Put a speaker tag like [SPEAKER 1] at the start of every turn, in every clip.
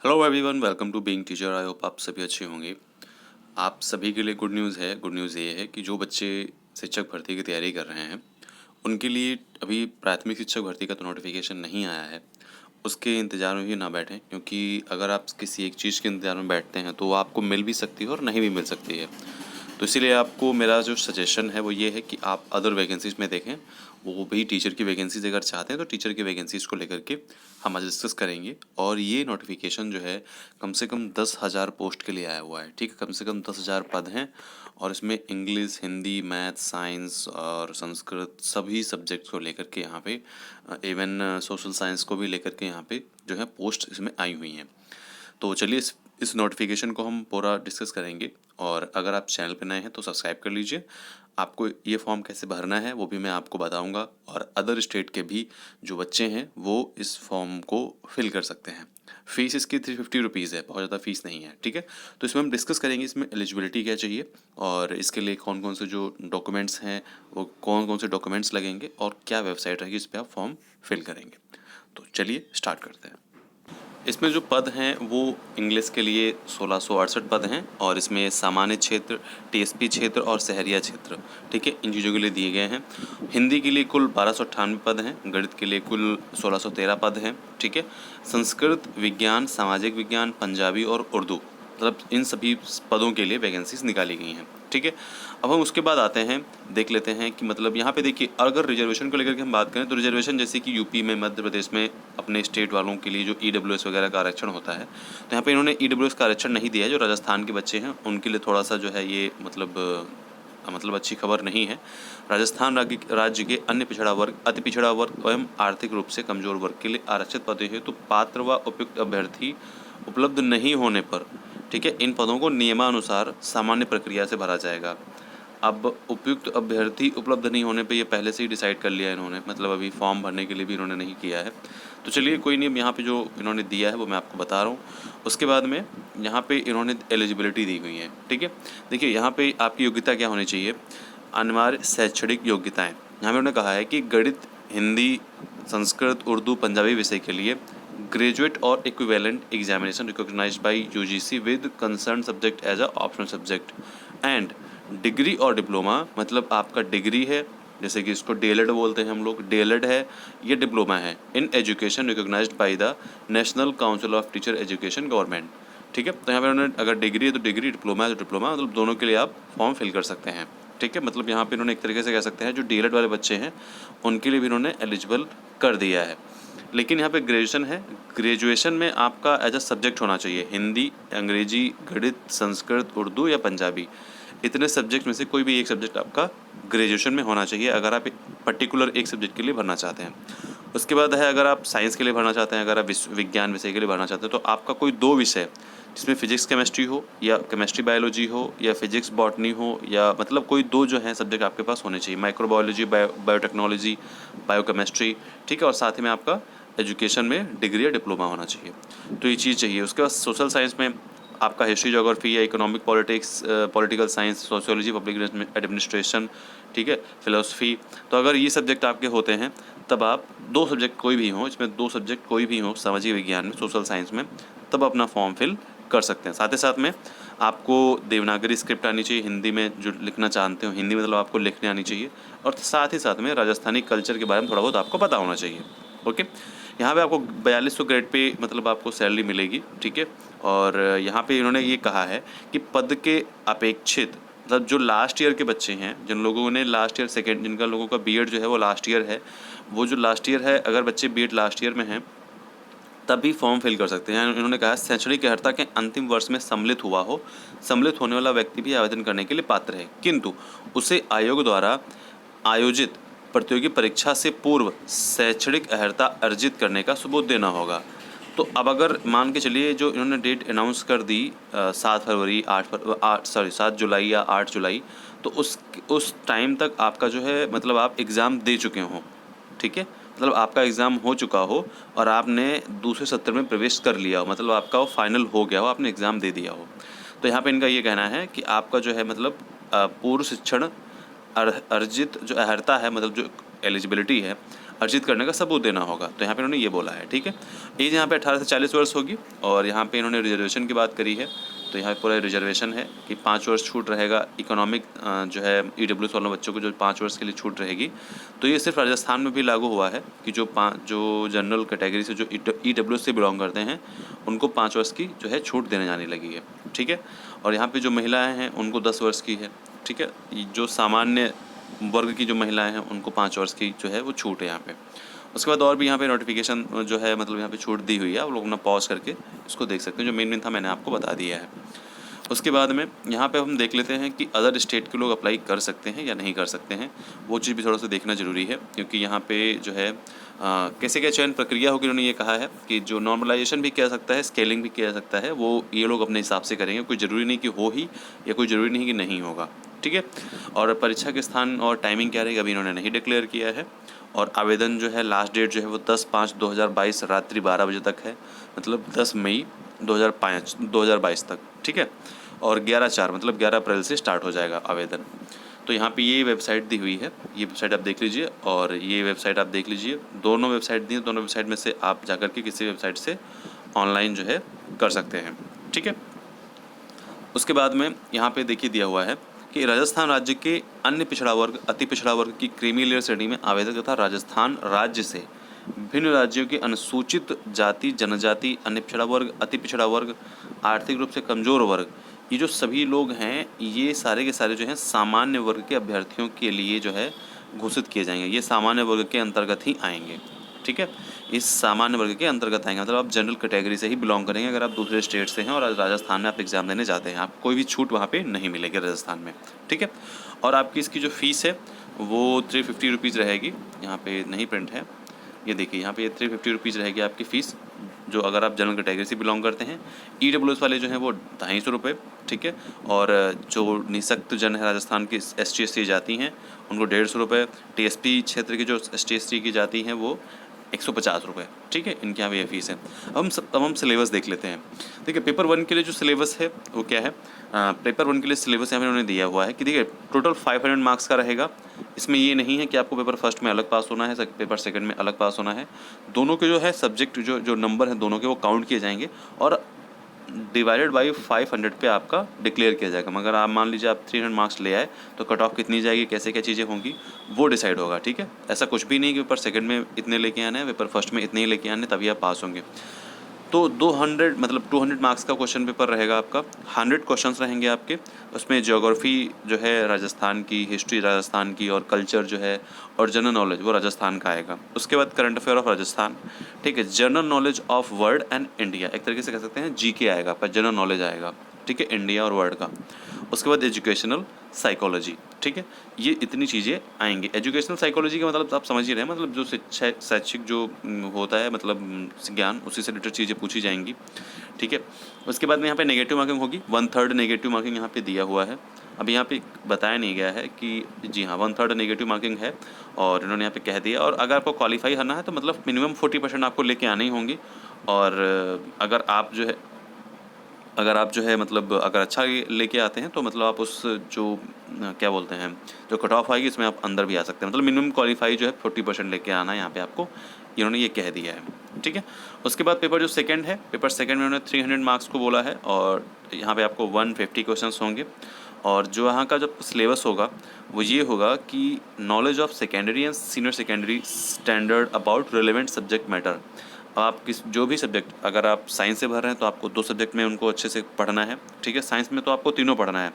[SPEAKER 1] Hello everyone, welcome to being teacher. I hope आप सभी अच्छे होंगे। आप सभी के लिए गुड न्यूज़ ये है कि जो बच्चे शिक्षक भर्ती की तैयारी कर रहे हैं उनके लिए अभी प्राथमिक शिक्षक भर्ती का तो नोटिफिकेशन नहीं आया है। उसके इंतज़ार में भी ना बैठें, क्योंकि अगर आप किसी एक चीज़ के इंतज़ार में बैठते हैं तो वो आपको मिल भी सकती है और नहीं भी मिल सकती है। तो इसीलिए आपको मेरा जो सजेशन है वो ये है कि आप अदर वैकेंसीज़ में देखें। वो भी टीचर की वैकेंसीज़ अगर चाहते हैं तो टीचर की वैकेंसीज़ को लेकर के हम आज डिस्कस करेंगे। और ये नोटिफिकेशन जो है कम से कम 10,000 पोस्ट के लिए आया हुआ है। ठीक है, कम से कम 10,000 पद हैं और इसमें इंग्लिश, हिंदी, मैथ, साइंस और संस्कृत सभी सब्जेक्ट्स को लेकर के यहाँ पे इवन सोशल साइंस को भी लेकर के यहाँ पे जो है पोस्ट इसमें आई हुई हैं। तो चलिए इस नोटिफिकेशन को हम पूरा डिस्कस करेंगे। और अगर आप चैनल पर नए हैं तो सब्सक्राइब कर लीजिए। आपको ये फॉर्म कैसे भरना है वो भी मैं आपको बताऊंगा, और अदर स्टेट के भी जो बच्चे हैं वो इस फॉर्म को फिल कर सकते हैं। फ़ीस इसकी 350 रुपीज़ है, बहुत ज़्यादा फ़ीस नहीं है। ठीक है, तो इसमें हम डिस्कस करेंगे इसमें एलिजिबिलिटी क्या चाहिए और इसके लिए कौन कौन से जो डॉक्यूमेंट्स हैं वो कौन कौन से डॉक्यूमेंट्स लगेंगे और क्या वेबसाइट रहेगी इस पर आप फॉर्म फिल करेंगे। तो चलिए स्टार्ट करते हैं। इसमें जो पद हैं वो इंग्लिश के लिए 1668 पद हैं और इसमें सामान्य क्षेत्र, टीएसपी क्षेत्र और शहरिया क्षेत्र, ठीक है, इन चीज़ों के लिए दिए गए हैं। हिंदी के लिए कुल 1298 पद हैं, गणित के लिए कुल 1613 पद हैं। ठीक है, संस्कृत, विज्ञान, सामाजिक विज्ञान, पंजाबी और उर्दू, मतलब इन सभी पदों के लिए वैकेंसीज निकाली गई हैं। ठीक है, अब हम उसके बाद आते हैं, देख लेते हैं कि मतलब यहाँ पे देखिए, अगर रिजर्वेशन को लेकर के हम बात करें तो रिजर्वेशन जैसे कि यूपी में, मध्य प्रदेश में अपने स्टेट वालों के लिए जो ईडब्ल्यूएस वगैरह का आरक्षण होता है, तो यहाँ पे इन्होंने ईडब्ल्यूएस का आरक्षण नहीं दिया है। जो राजस्थान के बच्चे हैं उनके लिए थोड़ा सा जो है ये मतलब अच्छी खबर नहीं है। राजस्थान राज्य के अन्य पिछड़ा वर्ग, अति पिछड़ा वर्ग एवं आर्थिक रूप से कमजोर वर्ग के लिए आरक्षित पदों हेतु पात्र व उपयुक्त अभ्यर्थी उपलब्ध नहीं होने पर, ठीक है, इन पदों को नियमानुसार सामान्य प्रक्रिया से भरा जाएगा। अब उपयुक्त अभ्यर्थी उपलब्ध नहीं होने पे ये पहले से ही डिसाइड कर लिया है इन्होंने, मतलब अभी फॉर्म भरने के लिए भी इन्होंने नहीं किया है। तो चलिए कोई नहीं, अब यहाँ पे जो इन्होंने दिया है वो मैं आपको बता रहा हूँ। उसके बाद में यहाँ पे इन्होंने एलिजिबिलिटी दी हुई है। ठीक है, देखिए यहाँ पे आपकी योग्यता क्या होनी चाहिए। अनिवार्य शैक्षणिक योग्यताएँ, यहाँ पे उन्होंने कहा है कि गणित, हिंदी, संस्कृत, उर्दू, पंजाबी विषय के लिए ग्रेजुएट और equivalent examination recognised by UGC with concern subject as a optional subject and degree और डिप्लोमा, मतलब आपका डिग्री है, जैसे कि इसको डीएलएड बोलते हैं हम लोग, डीएलएड है, ये डिप्लोमा है in education recognised by the national council of teacher education government. ठीक है, तो यहाँ पर उन्होंने अगर डिग्री है तो डिग्री, डिप्लोमा है तो डिप्लोमा, मतलब दोनों के लिए आप फॉर्म फिल कर सकते हैं। ठीक है, मतलब यहाँ पे इन्होंने एक तरीके से कह सकते हैं जो डीएलएड वाले बच्चे हैं उनके लिए भी इन्होंने एलिजिबल कर दिया है। लेकिन यहाँ पे ग्रेजुएशन है, ग्रेजुएशन में आपका एज अ सब्जेक्ट होना चाहिए हिंदी, अंग्रेजी, गणित, संस्कृत, उर्दू या पंजाबी, इतने सब्जेक्ट में से कोई भी एक सब्जेक्ट आपका ग्रेजुएशन में होना चाहिए अगर आप पर्टिकुलर एक सब्जेक्ट के लिए भरना चाहते हैं। उसके बाद है, अगर आप साइंस के लिए भरना चाहते हैं, अगर आप विज्ञान विषय के लिए भरना चाहते हैं तो आपका कोई दो विषय जिसमें फिजिक्स केमिस्ट्री हो या केमिस्ट्री बायोलॉजी हो या फिजिक्स बॉटनी हो, या मतलब कोई दो जो है सब्जेक्ट आपके पास होने चाहिए, माइक्रोबायोलॉजी, बायोटेक्नोलॉजी, बायोकेमिस्ट्री। ठीक है, और साथ ही में आपका एजुकेशन में डिग्री या डिप्लोमा होना चाहिए, तो ये चीज़ चाहिए। उसके बाद सोशल साइंस में आपका हिस्ट्री, ज्योग्राफी या economic politics, political science, sociology, public administration, ठीक है, फिलोसफी, तो अगर ये सब्जेक्ट आपके होते हैं तब आप दो सब्जेक्ट कोई भी हो, इसमें दो सब्जेक्ट कोई भी हो, सामाजिक विज्ञान में, सोशल साइंस में, तब अपना फॉर्म फिल कर सकते हैं। साथ ही साथ में आपको देवनागरी स्क्रिप्ट आनी चाहिए, हिंदी में जो लिखना चाहते हो, हिंदी मतलब आपको लिखने आनी चाहिए, और साथ ही साथ में राजस्थानी कल्चर के बारे में थोड़ा बहुत आपको पता होना चाहिए। ओके, यहाँ पे आपको 4200 ग्रेड पे मतलब आपको सैलरी मिलेगी। ठीक है, और यहाँ पे इन्होंने ये कहा है कि पद के अपेक्षित, मतलब जो लास्ट ईयर के बच्चे हैं, जिन लोगों ने लास्ट ईयर सेकेंड, जिनका लोगों का बीएड जो है वो लास्ट ईयर है, वो जो लास्ट ईयर है, अगर बच्चे बीएड लास्ट ईयर में हैं तब भी फॉर्म फिल कर सकते हैं। इन्होंने कहा शैक्षणिक अर्हता के अंतिम वर्ष में सम्मिलित हुआ हो, सम्मिलित होने वाला व्यक्ति भी आवेदन करने के लिए पात्र है, किंतु उसे आयोग द्वारा आयोजित प्रतियोगी परीक्षा से पूर्व शैक्षणिक अर्हता अर्जित करने का सबूत देना होगा। तो अब अगर मान के चलिए जो इन्होंने डेट अनाउंस कर दी 7 फरवरी, 7 जुलाई या 8 जुलाई, तो उस टाइम तक आपका जो है मतलब आप एग्ज़ाम दे चुके हों। ठीक है, मतलब आपका एग्ज़ाम हो चुका हो और आपने दूसरे सत्र में प्रवेश कर लिया हो, मतलब आपका वो फाइनल हो गया हो, आपने एग्ज़ाम दे दिया हो। तो यहाँ पे इनका ये कहना है कि आपका जो है मतलब पूर्व शिक्षण अर्जित जो अर्हता है, मतलब जो एलिजिबिलिटी है, अर्जित करने का सबूत देना होगा। तो यहाँ पे इन्होंने ये बोला है, ठीक है। एज यहाँ पे 18 से 40 वर्ष होगी। और यहाँ पे इन्होंने रिजर्वेशन की बात करी है, तो यहाँ पूरा रिजर्वेशन है कि 5 वर्ष छूट रहेगा। इकोनॉमिक जो है EWS वाले बच्चों को जो 5 वर्ष के लिए छूट रहेगी। तो ये सिर्फ राजस्थान में भी लागू हुआ है कि जो जनरल कैटेगरी से जो EWS से बिलोंग करते हैं उनको 5 वर्ष की जो है छूट देने जाने लगी है, ठीक है। और यहाँ पे जो महिलाएं हैं उनको 10 वर्ष की है, ठीक है। जो सामान्य वर्ग की जो महिलाएं हैं उनको 5 वर्ष की जो है वो छूट है यहाँ पे। उसके बाद और भी यहाँ पे नोटिफिकेशन जो है मतलब यहाँ पे छूट दी हुई है, आप लोग ना पॉज करके इसको देख सकते हैं। जो मेन था मैंने आपको बता दिया है। उसके बाद में यहाँ पे हम देख लेते हैं कि अदर स्टेट के लोग अप्लाई कर सकते हैं या नहीं कर सकते हैं, वो चीज़ भी थोड़ा सा देखना ज़रूरी है। क्योंकि यहाँ पे जो है कैसे क्या चयन प्रक्रिया होगी, उन्होंने ये कहा है कि जो नॉर्मलाइजेशन भी किया सकता है, स्केलिंग भी किया सकता है, वो ये लोग अपने हिसाब से करेंगे। कोई ज़रूरी नहीं कि हो ही, या कोई ज़रूरी नहीं कि नहीं होगा, ठीक है। और परीक्षा के स्थान और टाइमिंग क्या रहेगी अभी इन्होंने नहीं डिक्लेयर किया है। और आवेदन जो है लास्ट डेट जो है वो 10/5/2022 रात्रि 12 बजे तक है, मतलब 10 मई 2022 तक, ठीक है। और 11/4 मतलब 11 अप्रैल से स्टार्ट हो जाएगा आवेदन। तो यहाँ पे ये वेबसाइट दी हुई है, ये वेबसाइट आप देख लीजिए और ये वेबसाइट आप देख लीजिए। दोनों वेबसाइट दी हैं, दोनों वेबसाइट में से आप जाकर के किसी वेबसाइट से ऑनलाइन जो है कर सकते हैं, ठीक है। उसके बाद में यहाँ पे देखिए दिया हुआ है कि राजस्थान राज्य के अन्य पिछड़ा वर्ग, अति पिछड़ा वर्ग की क्रीमी लेयर श्रेणी में आवेदक तथा राजस्थान राज्य से भिन्न राज्यों के अनुसूचित जाति, जनजाति, अन्य पिछड़ा वर्ग, अति पिछड़ा वर्ग, आर्थिक रूप से कमज़ोर वर्ग, ये जो सभी लोग हैं ये सारे के सारे जो हैं सामान्य वर्ग के अभ्यर्थियों के लिए जो है घोषित किए जाएंगे। ये सामान्य वर्ग के अंतर्गत ही आएंगे, ठीक है। इस सामान्य वर्ग के अंतर्गत आएंगे, मतलब आप जनरल कैटेगरी से ही बिलोंग करेंगे अगर आप दूसरे स्टेट से हैं और राजस्थान में आप एग्ज़ाम देने जाते हैं। आपको कोई भी छूट वहाँ पे नहीं मिलेगी राजस्थान में, ठीक है। और आपकी इसकी जो फीस है वो 350 रुपीज़ रहेगी। यहाँ पे नहीं प्रिंट है, ये देखिए यहाँ पे 350 रुपीज़ रहेगी आपकी फ़ीस, जो अगर आप जनरल कैटेगरी से बिलोंग करते हैं। EWS वाले जो हैं वो 250 रुपये, ठीक है। और जो निःशक्त जन है राजस्थान की ST SC जाति हैं उनको 150 रुपये। TSP क्षेत्र की जो ST SC की जाति हैं वो 150 रुपये, ठीक है। इनके यहाँ भी ये फीस है। अब हम सिलेबस देख लेते हैं। देखिए पेपर 1 के लिए जो सिलेबस है वो क्या है। पेपर 1 के लिए सिलेबस यहाँ पे उन्होंने दिया हुआ है कि देखिए टोटल 500 मार्क्स का रहेगा। इसमें ये नहीं है कि आपको पेपर फर्स्ट में अलग पास होना है, पेपर सेकंड में अलग पास होना है। दोनों के जो है सब्जेक्ट जो नंबर है दोनों के वो काउंट किए जाएंगे और डिवाइडेड बाई 500 पे आपका डिक्लेयर किया जाएगा। मगर आप मान लीजिए आप 300 मार्क्स ले आए तो कट ऑफ कितनी जाएगी, कैसे क्या चीज़ें होंगी वो डिसाइड होगा, ठीक है। ऐसा कुछ भी नहीं कि पेपर सेकंड में इतने लेके आने हैं, पेपर फर्स्ट में इतने ही लेके आने तभी आप पास होंगे। तो 200 मतलब 200 मार्क्स का क्वेश्चन पेपर रहेगा आपका। 100 क्वेश्चंस रहेंगे आपके। उसमें ज्योग्राफी जो है राजस्थान की, हिस्ट्री राजस्थान की और कल्चर जो है और जनरल नॉलेज वो राजस्थान का आएगा। उसके बाद करंट अफेयर ऑफ राजस्थान, ठीक है। General knowledge of world and India, एक तरीके से कह सकते हैं GK आएगा आपका, जनरल नॉलेज आएगा, ठीक है, इंडिया और वर्ल्ड का। उसके बाद एजुकेशनल साइकोलॉजी, ठीक है। ये इतनी चीज़ें आएंगी। एजुकेशनल साइकोलॉजी का मतलब आप समझ ही रहे हैं, मतलब जो शिक्षा शैक्षिक जो होता है मतलब ज्ञान, उसी से रिलेटेड चीज़ें पूछी जाएंगी, ठीक है। उसके बाद में यहाँ पे नेगेटिव मार्किंग होगी। 1/3 नेगेटिव मार्किंग यहाँ पे दिया हुआ है। अब यहाँ पे बताया नहीं गया है कि जी हाँ 1/3 नेगेटिव मार्किंग है और इन्होंने यहाँ पे कह दिया। और अगर आपको क्वालिफाई करना है तो मतलब मिनिमम 40% आपको लेके आने ही होंगी। और अगर आप जो है मतलब अगर अच्छा लेके आते हैं तो मतलब आप उस जो क्या बोलते हैं जो कट ऑफ आएगी इसमें आप अंदर भी आ सकते हैं। मतलब मिनिमम क्वालिफाई जो है 40% लेके आना है यहाँ पे आपको, इन्होंने ये कह दिया है, ठीक है। उसके बाद पेपर जो सेकंड है, पेपर सेकंड में उन्होंने 300 मार्क्स को बोला है और यहाँ पे आपको 150 क्वेश्चंस होंगे। और जो यहाँ का जब सिलेबस होगा वो ये होगा कि knowledge of secondary and senior secondary standard about relevant subject matter. आप जो भी सब्जेक्ट, अगर आप साइंस से भर रहे हैं तो आपको 2 सब्जेक्ट में उनको अच्छे से पढ़ना है, ठीक है। साइंस में तो आपको तीनों पढ़ना है,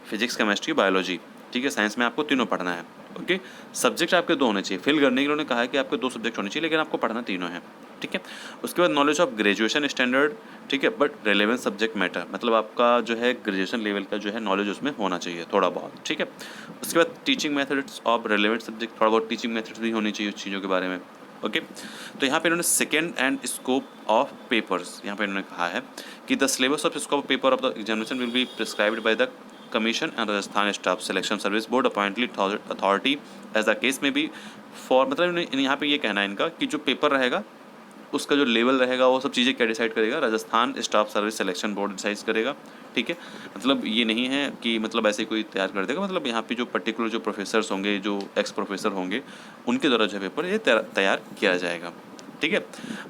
[SPEAKER 1] फिजिक्स, केमिस्ट्री, बायोलॉजी, ठीक है। साइंस में आपको तीनों पढ़ना है, ओके। सब्जेक्ट आपके 2 होने चाहिए। फिल करने के लिए उन्होंने कहा है कि आपके 2 सब्जेक्ट होने चाहिए लेकिन आपको पढ़ना तीनों है, ठीक है। उसके बाद नॉलेज ऑफ ग्रेजुएशन स्टैंडर्ड, ठीक है, बट रेलेवेंट सब्जेक्ट मैटर, मतलब आपका जो है ग्रेजुएशन लेवल का जो है नॉलेज उसमें होना चाहिए थोड़ा बहुत, ठीक है। उसके बाद teaching methods of relevant subject, थोड़ा बहुत टीचिंग मेथड्स भी होनी चाहिए उस चीज़ों के बारे में, ओके। तो यहाँ पे इन्होंने second and scope of papers, यहाँ पे इन्होंने कहा है कि the syllabus of scope of paper of the examination will be prescribed by the commission and Rajasthan staff selection service board appointed authority as the case में बी फॉर, मतलब यहाँ पे ये कहना है इनका कि जो पेपर रहेगा उसका जो लेवल रहेगा वो सब चीज़ें क्या डिसाइड करेगा, Rajasthan staff service selection board decide करेगा। ठीक है, मतलब ये नहीं है कि मतलब ऐसे कोई तैयार कर देगा, मतलब यहाँ पे जो पर्टिकुलर जो प्रोफेसर्स होंगे, जो एक्स प्रोफेसर होंगे, उनके द्वारा जो पेपर ये तैयार किया जाएगा। ठीक है,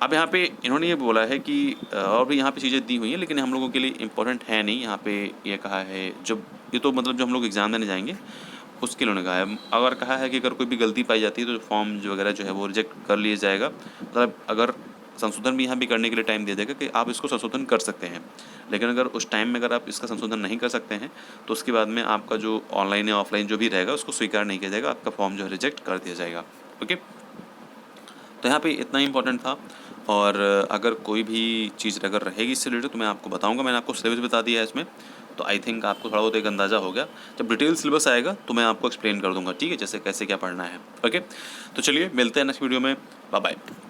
[SPEAKER 1] अब यहाँ पे इन्होंने ये बोला है कि और भी यहाँ पे चीज़ें दी हुई हैं, लेकिन हम लोगों के लिए इम्पोर्टेंट है नहीं। यहाँ पे ये कहा है, जब ये तो मतलब जो हम लोग एग्ज़ाम देने जाएंगे उसके लिए उन्होंने कहा है, अगर कहा है कि अगर कोई भी गलती पाई जाती है तो फॉर्म जो वगैरह जो है वो रिजेक्ट कर लिया जाएगा। मतलब अगर संशोधन भी यहाँ भी करने के लिए टाइम दे देगा कि आप इसको संशोधन कर सकते हैं, लेकिन अगर उस टाइम में अगर आप इसका संशोधन नहीं कर सकते हैं तो उसके बाद में आपका जो ऑनलाइन या ऑफलाइन जो भी रहेगा उसको स्वीकार नहीं किया जाएगा, आपका फॉर्म जो है रिजेक्ट कर दिया जाएगा। ओके, तो यहाँ पे इतना ही इम्पोर्टेंट था। और अगर कोई भी चीज़ अगर रहेगी इससे रिलेटेड तो मैं आपको बताऊंगा। मैंने आपको सिलेबस बता दिया है इसमें, तो आई थिंक आपको थोड़ा बहुत एक अंदाज़ा हो गया। जब डिटेल सिलेबस आएगा तो मैं आपको एक्सप्लेन कर दूंगा, ठीक है, जैसे कैसे क्या पढ़ना है। ओके, तो चलिए मिलते हैं नेक्स्ट वीडियो में। Bye bye.